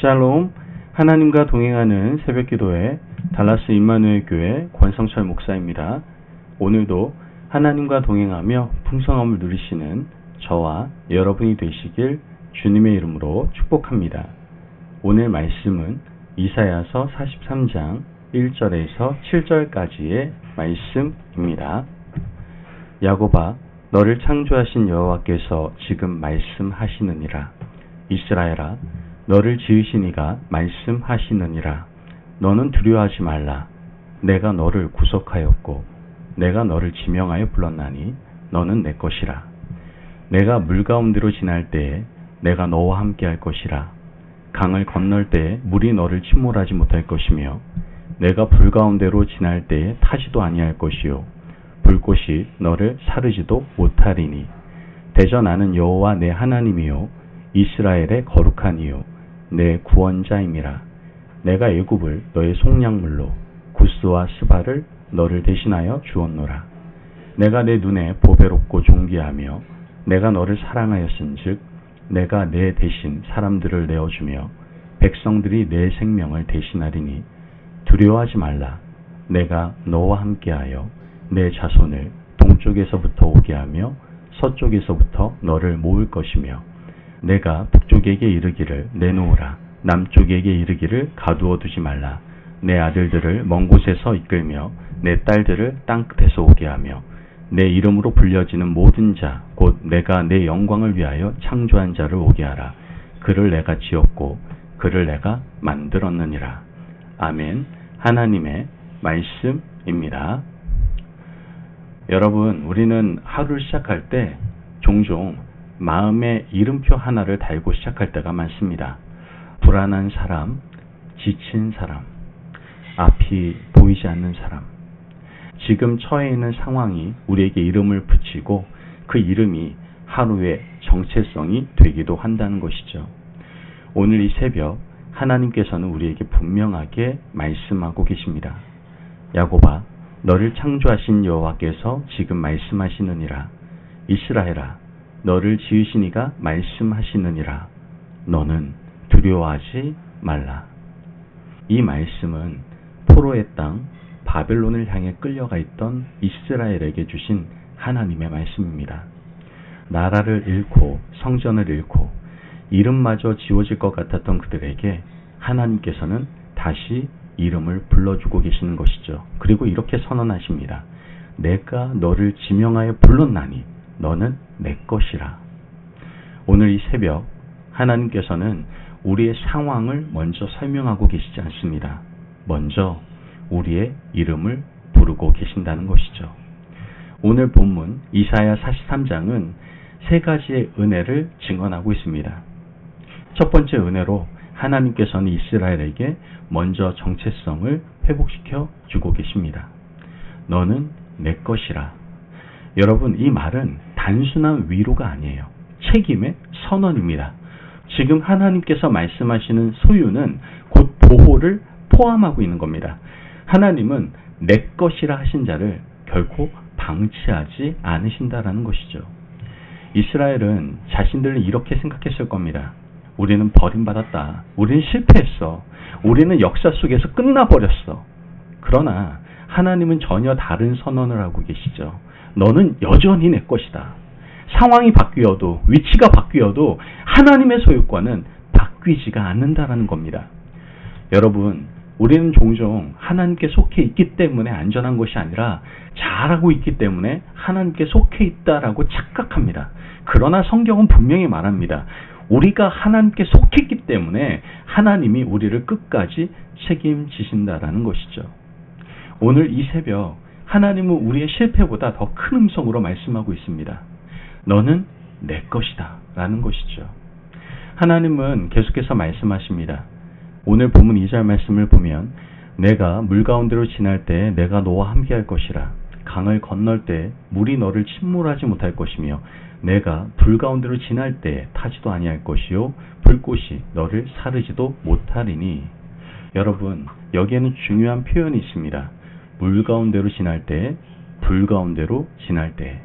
샬롬, 하나님과 동행하는 새벽기도회 달라스 임마누엘 교회 권성철 목사입니다. 오늘도 하나님과 동행하며 풍성함을 누리시는 저와 여러분이 되시길 주님의 이름으로 축복합니다. 오늘 말씀은 이사야서 43장 1절에서 7절까지의 말씀입니다. 야곱아, 너를 창조하신 여호와께서 지금 말씀하시느니라. 이스라엘아, 너를 지으신 이가 말씀하시느니라. 너는 두려워하지 말라. 내가 너를 구속하였고 내가 너를 지명하여 불렀나니 너는 내 것이라. 내가 물 가운데로 지날 때에 내가 너와 함께 할 것이라. 강을 건널 때에 물이 너를 침몰하지 못할 것이며 내가 불 가운데로 지날 때에 타지도 아니할 것이요 불꽃이 너를 사르지도 못하리니 대저 나는 여호와 내 하나님이요 이스라엘의 거룩한 이요 내 구원자임이라. 내가 애굽을 너의 속량물로 구스와 스바를 너를 대신하여 주었노라. 내가 내 눈에 보배롭고 존귀하며 내가 너를 사랑하였은즉 내가 내 대신 사람들을 내어주며 백성들이 내 생명을 대신하리니 두려워하지 말라. 내가 너와 함께하여 내 자손을 동쪽에서부터 오게 하며 서쪽에서부터 너를 모을 것이며 내가 북쪽에게 이르기를 내놓으라. 남쪽에게 이르기를 가두어 두지 말라. 내 아들들을 먼 곳에서 이끌며 내 딸들을 땅끝에서 오게 하며 내 이름으로 불려지는 모든 자 곧 내가 내 영광을 위하여 창조한 자를 오게 하라. 그를 내가 지었고 그를 내가 만들었느니라. 아멘. 하나님의 말씀입니다. 여러분, 우리는 하루를 시작할 때 종종 마음의 이름표 하나를 달고 시작할 때가 많습니다. 불안한 사람, 지친 사람, 앞이 보이지 않는 사람. 지금 처해 있는 상황이 우리에게 이름을 붙이고 그 이름이 하루의 정체성이 되기도 한다는 것이죠. 오늘 이 새벽 하나님께서는 우리에게 분명하게 말씀하고 계십니다. 야곱아, 너를 창조하신 여호와께서 지금 말씀하시느니라. 이스라엘아, 너를 지으신 이가 말씀하시느니라. 너는 두려워하지 말라. 이 말씀은 포로의 땅 바벨론을 향해 끌려가 있던 이스라엘에게 주신 하나님의 말씀입니다. 나라를 잃고 성전을 잃고 이름마저 지워질 것 같았던 그들에게 하나님께서는 다시 이름을 불러주고 계시는 것이죠. 그리고 이렇게 선언하십니다. 내가 너를 지명하여 불렀나니 너는 내 것이라. 오늘 이 새벽 하나님께서는 우리의 상황을 먼저 설명하고 계시지 않습니다. 먼저 우리의 이름을 부르고 계신다는 것이죠. 오늘 본문 이사야 43장은 세 가지의 은혜를 증언하고 있습니다. 첫 번째 은혜로 하나님께서는 이스라엘에게 먼저 정체성을 회복시켜 주고 계십니다. 너는 내 것이라. 여러분, 이 말은 단순한 위로가 아니에요. 책임의 선언입니다. 지금 하나님께서 말씀하시는 소유는 곧 보호를 포함하고 있는 겁니다. 하나님은 내 것이라 하신 자를 결코 방치하지 않으신다라는 것이죠. 이스라엘은 자신들은 이렇게 생각했을 겁니다. 우리는 버림받았다. 우리는 실패했어. 우리는 역사 속에서 끝나버렸어. 그러나 하나님은 전혀 다른 선언을 하고 계시죠. 너는 여전히 내 것이다. 상황이 바뀌어도 위치가 바뀌어도 하나님의 소유권은 바뀌지가 않는다라는 겁니다. 여러분, 우리는 종종 하나님께 속해 있기 때문에 안전한 것이 아니라 잘하고 있기 때문에 하나님께 속해 있다라고 착각합니다. 그러나 성경은 분명히 말합니다. 우리가 하나님께 속했기 때문에 하나님이 우리를 끝까지 책임지신다라는 것이죠. 오늘 이 새벽 하나님은 우리의 실패보다 더 큰 음성으로 말씀하고 있습니다. 너는 내 것이다 라는 것이죠. 하나님은 계속해서 말씀하십니다. 오늘 본문 2절 말씀을 보면 내가 물 가운데로 지날 때 내가 너와 함께 할 것이라. 강을 건널 때 물이 너를 침몰하지 못할 것이며 내가 불 가운데로 지날 때 타지도 아니할 것이요 불꽃이 너를 사르지도 못하리니. 여러분, 여기에는 중요한 표현이 있습니다. 물 가운데로 지날 때, 불 가운데로 지날 때.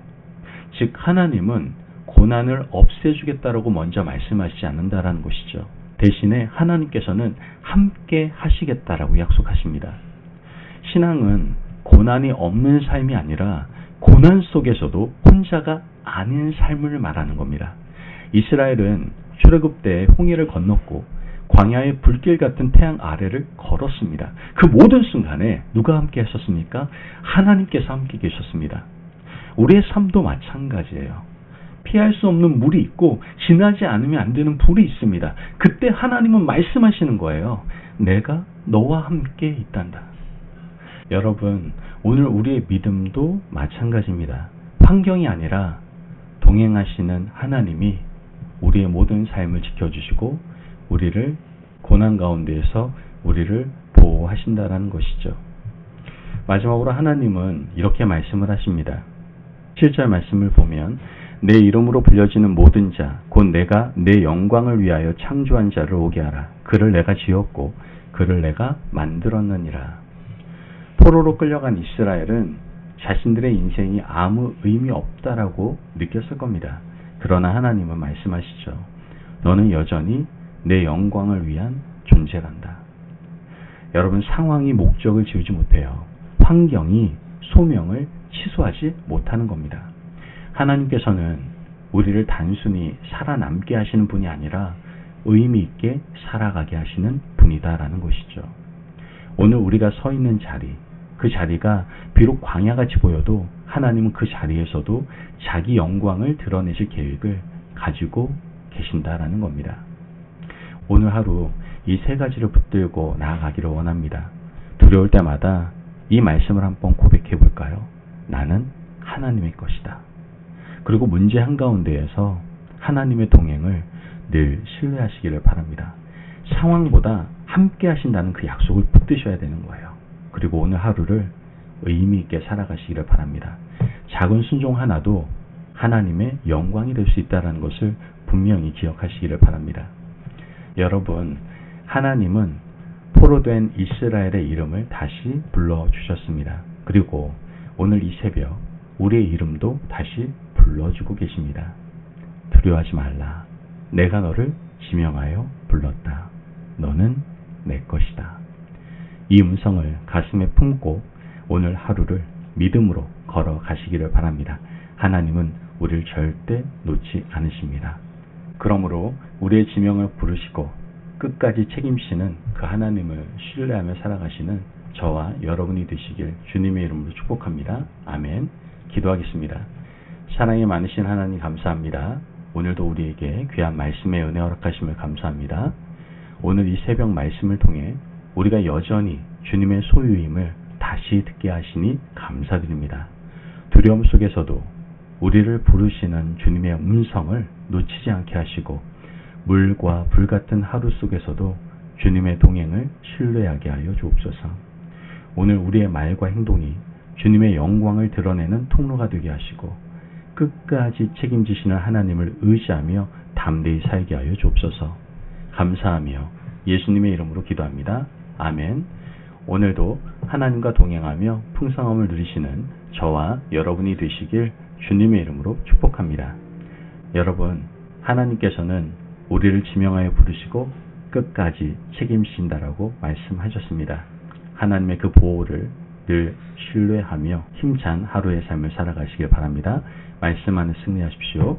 즉 하나님은 고난을 없애주겠다라고 먼저 말씀하시지 않는다라는 것이죠. 대신에 하나님께서는 함께 하시겠다라고 약속하십니다. 신앙은 고난이 없는 삶이 아니라 고난 속에서도 혼자가 아닌 삶을 말하는 겁니다. 이스라엘은 출애굽 때 홍해를 건넜고 광야의 불길 같은 태양 아래를 걸었습니다. 그 모든 순간에 누가 함께 했었습니까? 하나님께서 함께 계셨습니다. 우리의 삶도 마찬가지예요. 피할 수 없는 물이 있고 지나지 않으면 안 되는 불이 있습니다. 그때 하나님은 말씀하시는 거예요. 내가 너와 함께 있단다. 여러분, 오늘 우리의 믿음도 마찬가지입니다. 환경이 아니라 동행하시는 하나님이 우리의 모든 삶을 지켜주시고 우리를 고난 가운데에서 우리를 보호하신다라는 것이죠. 마지막으로 하나님은 이렇게 말씀을 하십니다. 7절 말씀을 보면 내 이름으로 불려지는 모든 자 곧 내가 내 영광을 위하여 창조한 자를 오게 하라. 그를 내가 지었고 그를 내가 만들었느니라. 포로로 끌려간 이스라엘은 자신들의 인생이 아무 의미 없다라고 느꼈을 겁니다. 그러나 하나님은 말씀하시죠. 너는 여전히 내 영광을 위한 존재란다. 여러분, 상황이 목적을 지우지 못해요. 환경이 소명을 취소하지 못하는 겁니다. 하나님께서는 우리를 단순히 살아남게 하시는 분이 아니라 의미 있게 살아가게 하시는 분이다라는 것이죠. 오늘 우리가 서 있는 자리, 그 자리가 비록 광야같이 보여도 하나님은 그 자리에서도 자기 영광을 드러내실 계획을 가지고 계신다라는 겁니다. 오늘 하루 이 세 가지를 붙들고 나아가기를 원합니다. 두려울 때마다 이 말씀을 한번 고백해 볼까요? 나는 하나님의 것이다. 그리고 문제 한가운데에서 하나님의 동행을 늘 신뢰하시기를 바랍니다. 상황보다 함께 하신다는 그 약속을 붙드셔야 되는 거예요. 그리고 오늘 하루를 의미 있게 살아가시기를 바랍니다. 작은 순종 하나도 하나님의 영광이 될 수 있다는 것을 분명히 기억하시기를 바랍니다. 여러분, 하나님은 포로된 이스라엘의 이름을 다시 불러주셨습니다. 그리고 오늘 이 새벽 우리의 이름도 다시 불러주고 계십니다. 두려워하지 말라. 내가 너를 지명하여 불렀다. 너는 내 것이다. 이 음성을 가슴에 품고 오늘 하루를 믿음으로 걸어가시기를 바랍니다. 하나님은 우리를 절대 놓지 않으십니다. 그러므로 우리의 지명을 부르시고 끝까지 책임지는 그 하나님을 신뢰하며 살아가시는 저와 여러분이 되시길 주님의 이름으로 축복합니다. 아멘. 기도하겠습니다. 사랑이 많으신 하나님 감사합니다. 오늘도 우리에게 귀한 말씀의 은혜 허락하심을 감사합니다. 오늘 이 새벽 말씀을 통해 우리가 여전히 주님의 소유임을 다시 듣게 하시니 감사드립니다. 두려움 속에서도 우리를 부르시는 주님의 음성을 놓치지 않게 하시고 물과 불 같은 하루 속에서도 주님의 동행을 신뢰하게 하여 주옵소서. 오늘 우리의 말과 행동이 주님의 영광을 드러내는 통로가 되게 하시고 끝까지 책임지시는 하나님을 의지하며 담대히 살게 하여 주옵소서. 감사하며 예수님의 이름으로 기도합니다. 아멘. 오늘도 하나님과 동행하며 풍성함을 누리시는 저와 여러분이 되시길 주님의 이름으로 축복합니다. 여러분, 하나님께서는 우리를 지명하여 부르시고 끝까지 책임지신다라고 말씀하셨습니다. 하나님의 그 보호를 늘 신뢰하며 힘찬 하루의 삶을 살아가시길 바랍니다. 말씀 안에 승리하십시오.